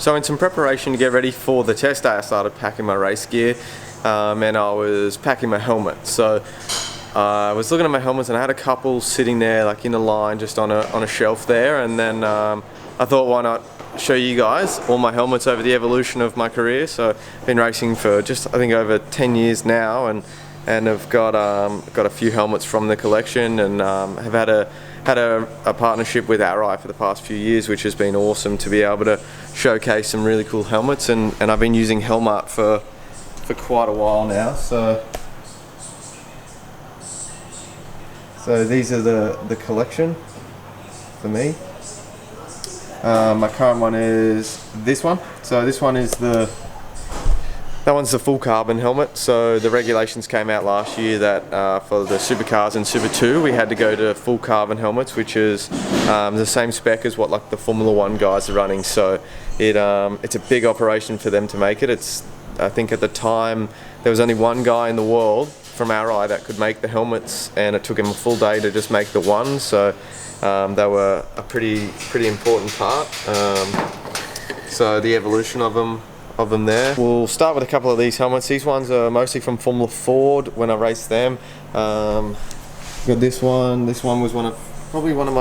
So in some preparation to get ready for the test day, I started packing my race gear and I was packing my helmet. So I was looking at my helmets and I had a couple sitting there like in a line just on a shelf there, and then I thought, why not show you guys all my helmets over the evolution of my career. So I've been racing for just I think over 10 years now, and I've got a few helmets from the collection, and have had a partnership with Arai for the past few years, which has been awesome to be able to showcase some really cool helmets, and I've been using Helmart for quite a while now. So these are the collection for me. My current one is this one. So this one is that one's the full carbon helmet. So the regulations came out last year that for the supercars and Super 2 we had to go to full carbon helmets, which is the same spec as what like the Formula 1 guys are running. So it's a big operation for them to make it. I think at the time there was only one guy in the world from Arai that could make the helmets, and it took him a full day to just make the one. So they were a pretty important part. So the evolution of them there. We'll start with a couple of these helmets. These ones are mostly from Formula Ford when I raced them. Got this one. This one was probably one of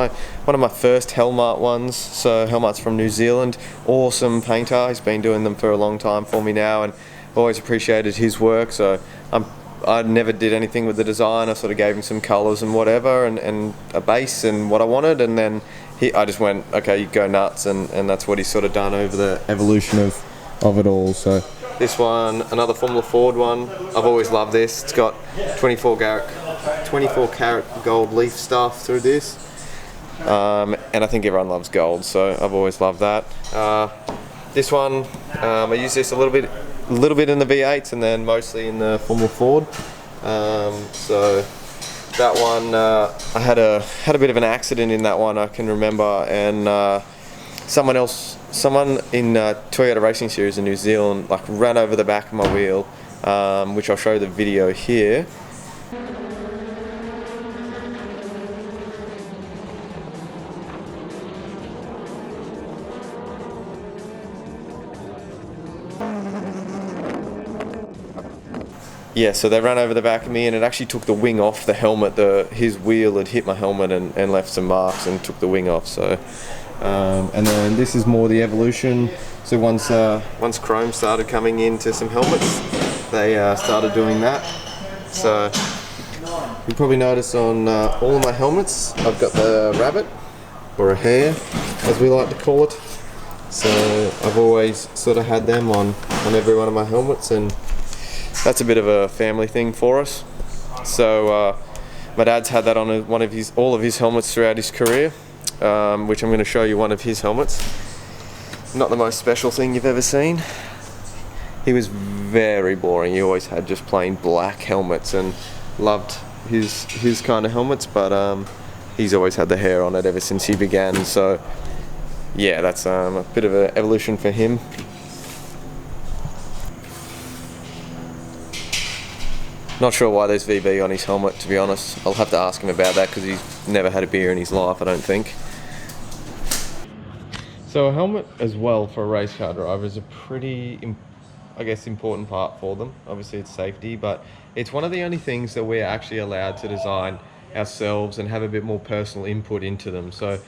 my first Helmart ones. So Helmart's from New Zealand. Awesome painter. He's been doing them for a long time for me now, and always appreciated his work. So I never did anything with the design. I sort of gave him some colours and whatever, and a base and what I wanted, and then I just went, okay, you go nuts, and that's what he's sort of done over the evolution of it all. So this one, another Formula Ford one. I've always loved this. It's got 24 karat gold leaf stuff through this, and I think everyone loves gold, so I've always loved that. This one, I use this a little bit in the V8s and then mostly in the Formula Ford. So that one, I had a bit of an accident in that one, I can remember, and someone in Toyota Racing Series in New Zealand like ran over the back of my wheel, which I'll show the video here. Yeah, so they ran over the back of me, and it actually took the wing off the helmet. His wheel had hit my helmet and left some marks and took the wing off. So, and then this is more the evolution. So once Chrome started coming into some helmets, they started doing that. So you probably notice on all of my helmets, I've got the rabbit, or a hare, as we like to call it. So I've always sort of had them on every one of my helmets, and that's a bit of a family thing for us. So my dad's had that on all of his helmets throughout his career, which I'm going to show you one of his helmets. Not the most special thing you've ever seen. He was very boring. He always had just plain black helmets and loved his kind of helmets, but he's always had the hair on it ever since he began. So yeah, that's a bit of an evolution for him. Not sure why there's VB on his helmet, to be honest. I'll have to ask him about that because he's never had a beer in his life, I don't think. So a helmet as well for a race car driver is a pretty, I guess, important part for them. Obviously it's safety, but it's one of the only things that we're actually allowed to design ourselves and have a bit more personal input into them. So,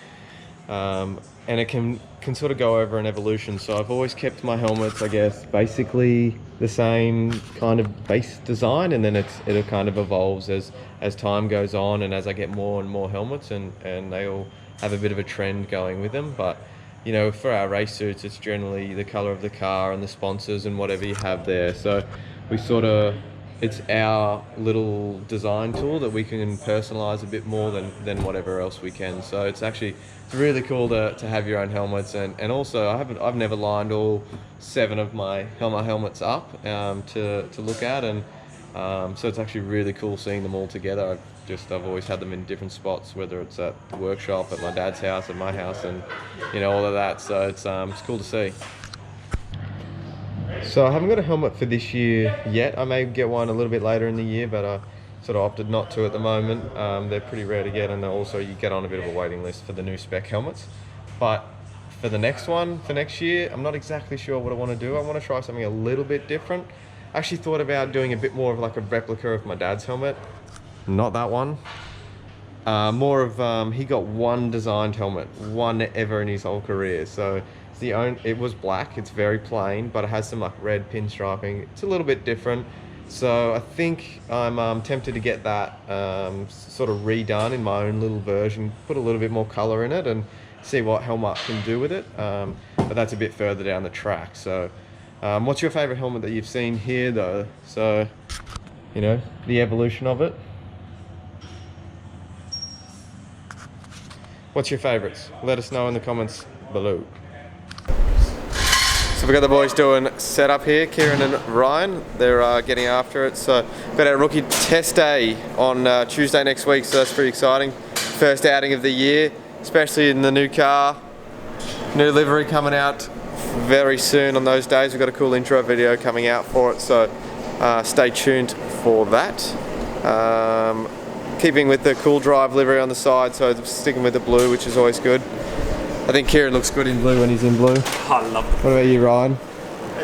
and it can sort of go over an evolution. So I've always kept my helmets, I guess, basically the same kind of base design, and then it kind of evolves as time goes on, and as I get more and more helmets, and they all have a bit of a trend going with them. But you know, for our race suits, it's generally the color of the car and the sponsors and whatever you have there. So it's our little design tool that we can personalize a bit more than whatever else we can. So it's really cool to have your own helmets, and also I've never lined all 7 of my helmets up to look at, and so it's actually really cool seeing them all together. I've always had them in different spots, whether it's at the workshop, at my dad's house, at my house, and you know, all of that. So it's cool to see. So I haven't got a helmet for this year yet. I may get one a little bit later in the year, but I sort of opted not to at the moment. They're pretty rare to get, and also you get on a bit of a waiting list for the new spec helmets. But for the next one, for next year, I'm not exactly sure what I want to do. I want to try something a little bit different. I actually thought about doing a bit more of like a replica of my dad's helmet. Not that one. More of, he got one designed helmet, one ever in his whole career. So it was black, it's very plain, but it has some like red pinstriping. It's a little bit different. So I think I'm tempted to get that sort of redone in my own little version, put a little bit more color in it and see what Helmut can do with it. But that's a bit further down the track. So what's your favorite helmet that you've seen here though? So, you know, the evolution of it. What's your favorites? Let us know in the comments below. So we've got the boys doing setup here, Kieran and Ryan. They're getting after it. So we've got our rookie test day on Tuesday next week, so that's pretty exciting. First outing of the year, especially in the new car. New livery coming out very soon on those days. We've got a cool intro video coming out for it, so stay tuned for that. Keeping with the cool drive livery on the side, so sticking with the blue, which is always good. I think Kieran looks good in blue when he's in blue. I love it. What about you, Ryan?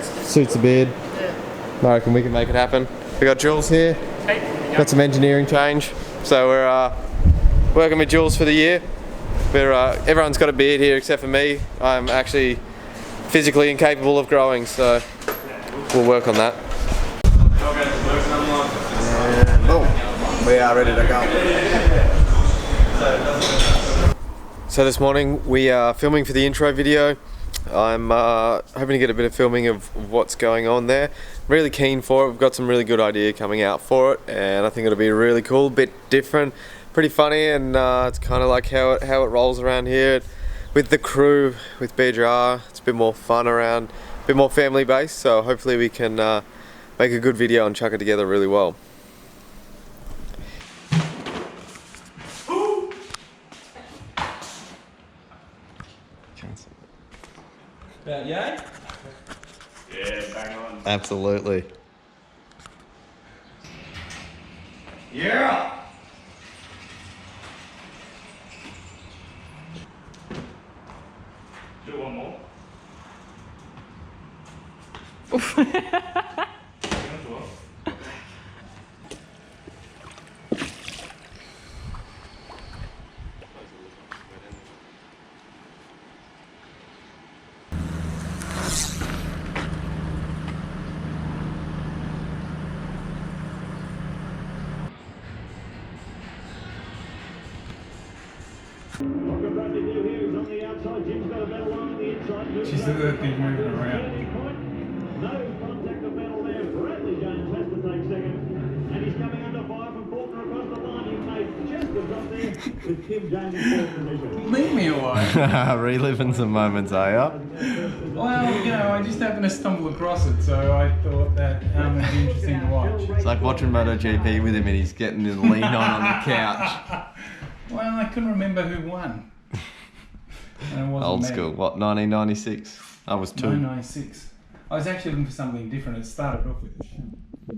Suits the beard. Yeah. I reckon we can make it happen. We got Jules here. Hey. Got some engineering change. So we're working with Jules for the year. Everyone's got a beard here except for me. I'm actually physically incapable of growing, so we'll work on that. And boom, we are ready to go. So this morning we are filming for the intro video. I'm hoping to get a bit of filming of what's going on there. Really keen for it. We've got some really good idea coming out for it, and I think it'll be really cool, a bit different, pretty funny, and it's kind of like how it rolls around here with the crew, with BJR. It's a bit more fun around, a bit more family based. So hopefully we can make a good video and chuck it together really well. About yay? Yeah, bang on. Absolutely. Yeah! Do one more. She's the other thing moving around. No contact of metal there. Bradley Jones has to take second. And he's coming under fire from Faulkner across the line. He's made just the drop there with Tim Jones in fourth position. Leave me alone. Reliving some moments, are you? Well, you know, I just happened to stumble across it, so I thought that would be interesting to watch. It's like watching MotoGP with him and he's getting his lean on the couch. Well, I couldn't remember who won. And it wasn't Old me. school. What, 1996? I was 2. 996. I was actually looking for something different. It started off with a